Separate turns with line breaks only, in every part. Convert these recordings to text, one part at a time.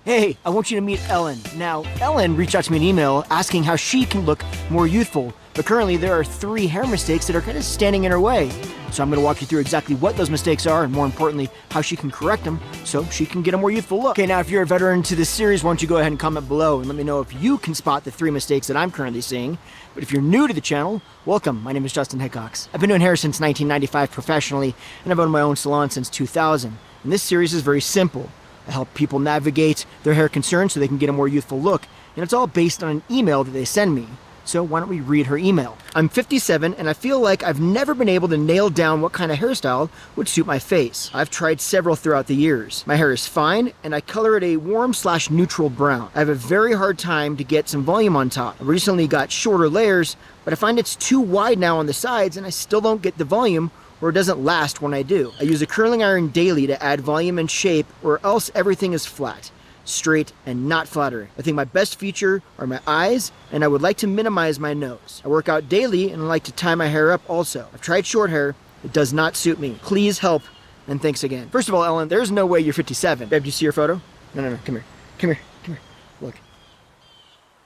Hey, I want you to meet Ellen. Now, Ellen reached out to me in an email asking how she can look more youthful, but currently there are 3 hair mistakes that are kind of standing in her way. So I'm going to walk you through exactly what those mistakes are and more importantly, how she can correct them so she can get a more youthful look. Okay, now if you're a veteran to this series, why don't you go ahead and comment below and let me know if you can spot the 3 mistakes that I'm currently seeing. But if you're new to the channel, welcome. My name is Justin Hickox. I've been doing hair since 1995 professionally, and I've owned my own salon since 2000. And this series is very simple. I help people navigate their hair concerns so they can get a more youthful look, and it's all based on an email that they send me. So why don't we read her email? I'm 57 and I feel like I've never been able to nail down what kind of hairstyle would suit my face. I've tried several throughout the years. My hair is fine and I color it a warm/neutral brown. I have a very hard time to get some volume on top. I recently got shorter layers, but I find it's too wide now on the sides and I still don't get the volume, or it doesn't last when I do. I use a curling iron daily to add volume and shape, or else everything is flat, straight, and not flattering. I think my best feature are my eyes, and I would like to minimize my nose. I work out daily, and I like to tie my hair up also. I've tried short hair. It does not suit me. Please help, and thanks again. First of all, Ellen, there's no way you're 57. Babe, do you see your photo? No, come here. Come here. Look.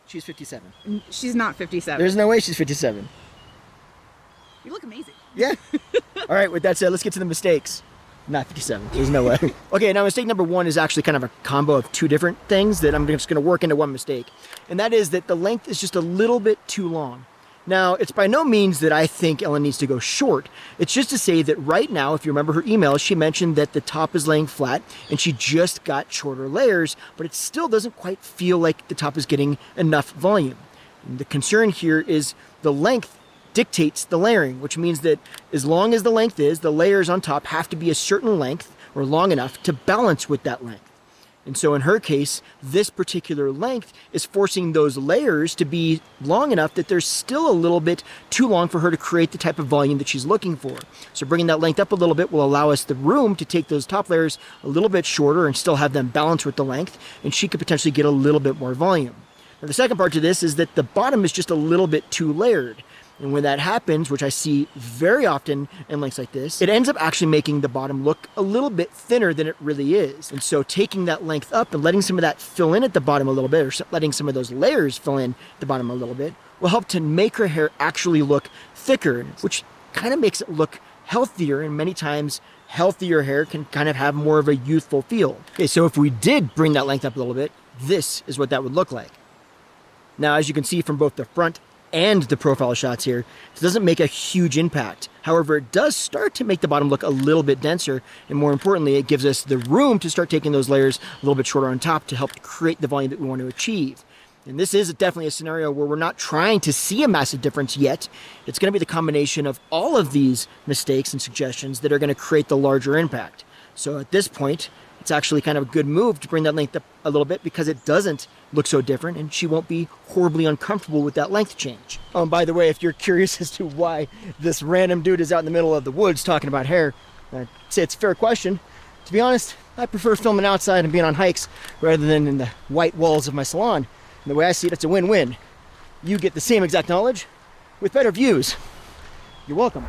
She's 57.
She's not 57.
There's no way she's 57.
You look amazing.
Yeah. All right, with that said, let's get to the mistakes. Not 57, there's no way. Okay, now mistake number 1 is actually kind of a combo of 2 different things that I'm just gonna work into one mistake. And that is that the length is just a little bit too long. Now, it's by no means that I think Ellen needs to go short. It's just to say that right now, if you remember her email, she mentioned that the top is laying flat and she just got shorter layers, but it still doesn't quite feel like the top is getting enough volume. And the concern here is the length dictates the layering, which means that as long as the length is, the layers on top have to be a certain length or long enough to balance with that length. And so in her case, this particular length is forcing those layers to be long enough that they're still a little bit too long for her to create the type of volume that she's looking for. So bringing that length up a little bit will allow us the room to take those top layers a little bit shorter and still have them balance with the length, and she could potentially get a little bit more volume. Now the second part to this is that the bottom is just a little bit too layered. And when that happens, which I see very often in lengths like this, it ends up actually making the bottom look a little bit thinner than it really is. And so taking that length up and letting some of that fill in at the bottom a little bit, or letting some of those layers fill in at the bottom a little bit, will help to make her hair actually look thicker, which kind of makes it look healthier, and many times healthier hair can kind of have more of a youthful feel. Okay, so if we did bring that length up a little bit, this is what that would look like. Now, as you can see from both the front and the profile shots here, it doesn't make a huge impact. However, it does start to make the bottom look a little bit denser, and more importantly, it gives us the room to start taking those layers a little bit shorter on top to help create the volume that we want to achieve. And this is definitely a scenario where we're not trying to see a massive difference yet. It's going to be the combination of all of these mistakes and suggestions that are going to create the larger impact. So at this point, it's actually kind of a good move to bring that length up a little bit because it doesn't look so different and she won't be horribly uncomfortable with that length change. Oh, and by the way, if you're curious as to why this random dude is out in the middle of the woods talking about hair, I'd say it's a fair question. To be honest, I prefer filming outside and being on hikes rather than in the white walls of my salon. And the way I see it, it's a win-win. You get the same exact knowledge with better views. You're welcome.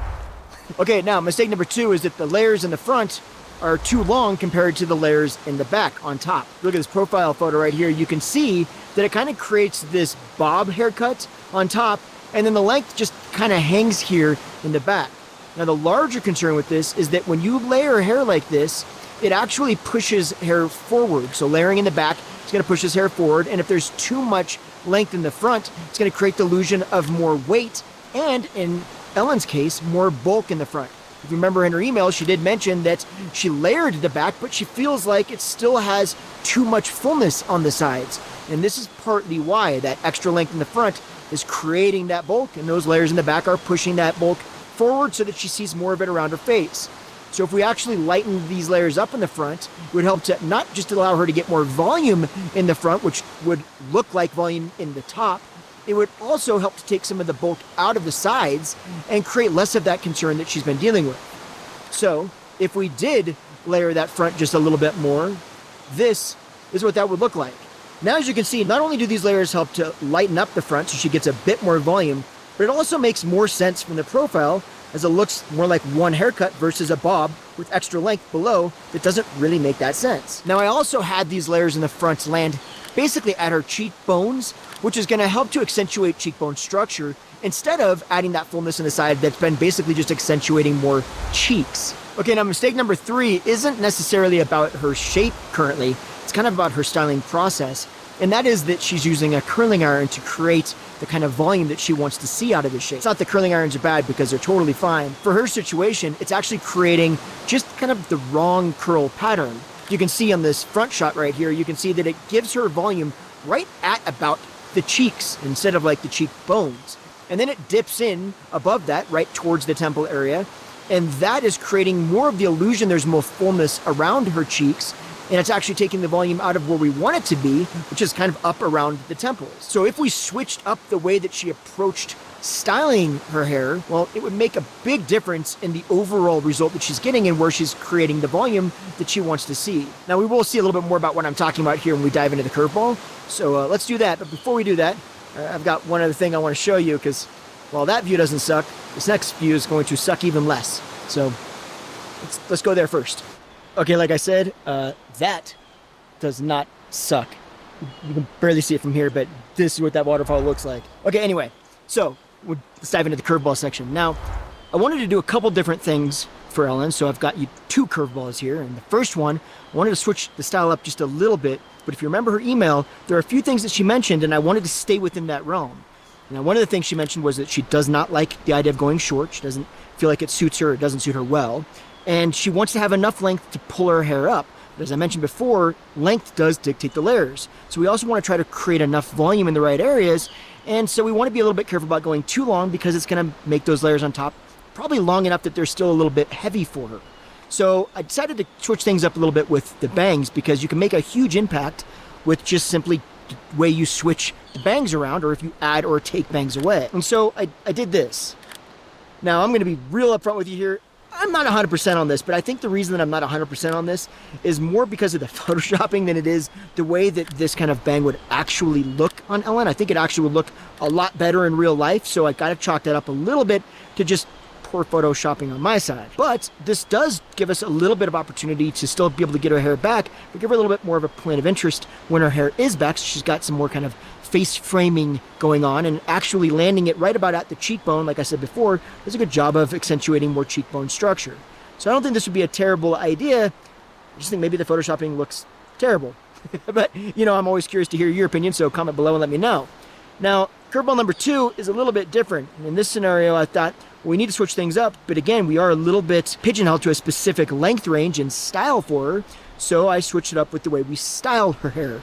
Okay, now mistake number 2 is that the layers in the front are too long compared to the layers in the back on top. Look at this profile photo right here. You can see that it kind of creates this bob haircut on top, and then the length just kind of hangs here in the back. Now the larger concern with this is that when you layer hair like this, it actually pushes hair forward. So layering in the back, it's gonna push this hair forward, and if there's too much length in the front, it's gonna create the illusion of more weight, and in Ellen's case, more bulk in the front. If you remember in her email, she did mention that she layered the back, but she feels like it still has too much fullness on the sides. And this is partly why that extra length in the front is creating that bulk, and those layers in the back are pushing that bulk forward so that she sees more of it around her face. So if we actually lighten these layers up in the front, it would help to not just allow her to get more volume in the front, which would look like volume in the top, it would also help to take some of the bulk out of the sides and create less of that concern that she's been dealing with. So if we did layer that front just a little bit more, this is what that would look like. Now, as you can see, not only do these layers help to lighten up the front so she gets a bit more volume, but it also makes more sense from the profile as it looks more like one haircut versus a bob with extra length below that doesn't really make that sense. Now I also had these layers in the front land basically at her cheekbones, which is going to help to accentuate cheekbone structure instead of adding that fullness in the side that's been basically just accentuating more cheeks. Okay, now mistake number 3 isn't necessarily about her shape currently. It's kind of about her styling process, and that is that she's using a curling iron to create the kind of volume that she wants to see out of the shape. It's not that curling irons are bad, because they're totally fine. For her situation, it's actually creating just kind of the wrong curl pattern. You can see on this front shot right here, you can see that it gives her volume right at about the cheeks instead of like the cheekbones. And then it dips in above that right towards the temple area. And that is creating more of the illusion there's more fullness around her cheeks. And it's actually taking the volume out of where we want it to be, which is kind of up around the temples. So if we switched up the way that she approached styling her hair, well, it would make a big difference in the overall result that she's getting and where she's creating the volume that she wants to see. Now, we will see a little bit more about what I'm talking about here when we dive into the curveball. So let's do that. But before we do that, I've got one other thing I want to show you, because while that view doesn't suck, this next view is going to suck even less. So let's go there first. Okay, like I said, that does not suck. You can barely see it from here, but this is what that waterfall looks like. Okay, anyway, so let's dive into the curveball section. Now, I wanted to do a couple different things for Ellen, so I've got you 2 curveballs here. And the first one, I wanted to switch the style up just a little bit, but if you remember her email, there are a few things that she mentioned, and I wanted to stay within that realm. Now, one of the things she mentioned was that she does not like the idea of going short. She doesn't feel like it suits her, it doesn't suit her well. And she wants to have enough length to pull her hair up. But as I mentioned before, length does dictate the layers. So we also want to try to create enough volume in the right areas. And so we want to be a little bit careful about going too long, because it's going to make those layers on top probably long enough that they're still a little bit heavy for her. So I decided to switch things up a little bit with the bangs, because you can make a huge impact with just simply the way you switch the bangs around, or if you add or take bangs away. And so I did this. Now I'm going to be real upfront with you here. I'm not 100% on this, but I think the reason that I'm not 100% on this is more because of the photoshopping than it is the way that this kind of bang would actually look on Ellen. I think it actually would look a lot better in real life, so I got to chalk that up a little bit to just poor photoshopping on my side. But this does give us a little bit of opportunity to still be able to get her hair back, but give her a little bit more of a point of interest when her hair is back, so she's got some more kind of face framing going on, and actually landing it right about at the cheekbone, like I said before, does a good job of accentuating more cheekbone structure. So I don't think this would be a terrible idea. I just think maybe the photoshopping looks terrible. But, you know, I'm always curious to hear your opinion, so comment below and let me know. Now, curveball number 2 is a little bit different. In this scenario, I thought, well, we need to switch things up, but again, we are a little bit pigeonholed to a specific length range and style for her, so I switched it up with the way we style her hair.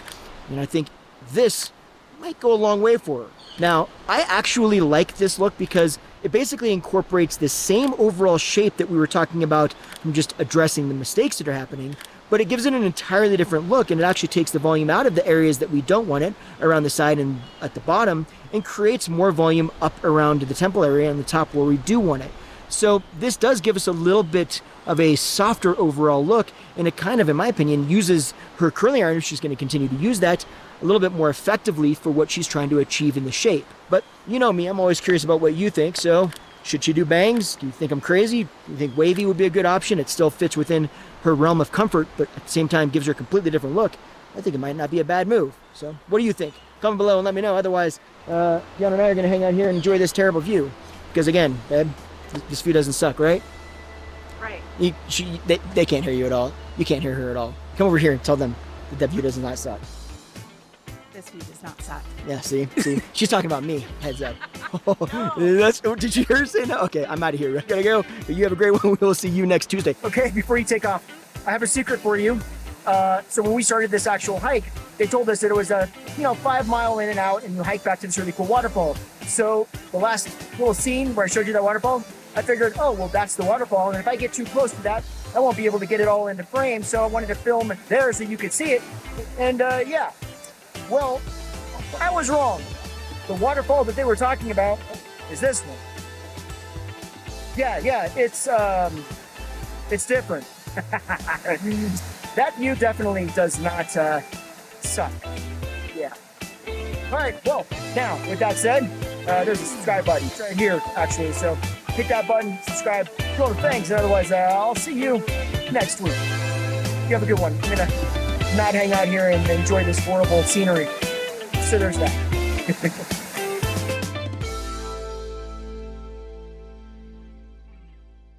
And I think this might go a long way for her. Now, I actually like this look because it basically incorporates the same overall shape that we were talking about from just addressing the mistakes that are happening, but it gives it an entirely different look, and it actually takes the volume out of the areas that we don't want it, around the side and at the bottom, and creates more volume up around the temple area and the top where we do want it. So this does give us a little bit of a softer overall look, and it kind of, in my opinion, uses her curling iron, if she's going to continue to use that, a little bit more effectively for what she's trying to achieve in the shape. But you know me, I'm always curious about what you think, so should she do bangs? Do you think I'm crazy? Do you think wavy would be a good option? It still fits within her realm of comfort, but at the same time gives her a completely different look. I think it might not be a bad move. So what do you think? Comment below and let me know. Otherwise, Dion and I are going to hang out here and enjoy this terrible view. Because again, babe, this view doesn't suck, right?
Right.
They can't hear you at all. You can't hear her at all. Come over here and tell them that view does not suck.
This view does not suck.
Yeah, see? She's talking about me. Heads up. Did you hear her say that? Okay, I'm out of here. I gotta go. You have a great one. We'll see you next Tuesday. Okay, before you take off, I have a secret for you. So when we started this actual hike, they told us that it was a 5 mile in and out, and you hike back to this really cool waterfall. So the last little scene where I showed you that waterfall, I figured, oh, well, that's the waterfall, and if I get too close to that, I won't be able to get it all into frame, so I wanted to film there so you could see it. And yeah, well, I was wrong. The waterfall that they were talking about is this one. Yeah, it's different. That view definitely does not suck. Yeah. All right, well, now, with that said, there's a subscribe button. It's right here, actually, so hit that button, subscribe, do all the things. And otherwise, I'll see you next week. You have a good one. I'm going to not hang out here and enjoy this horrible scenery. So there's that.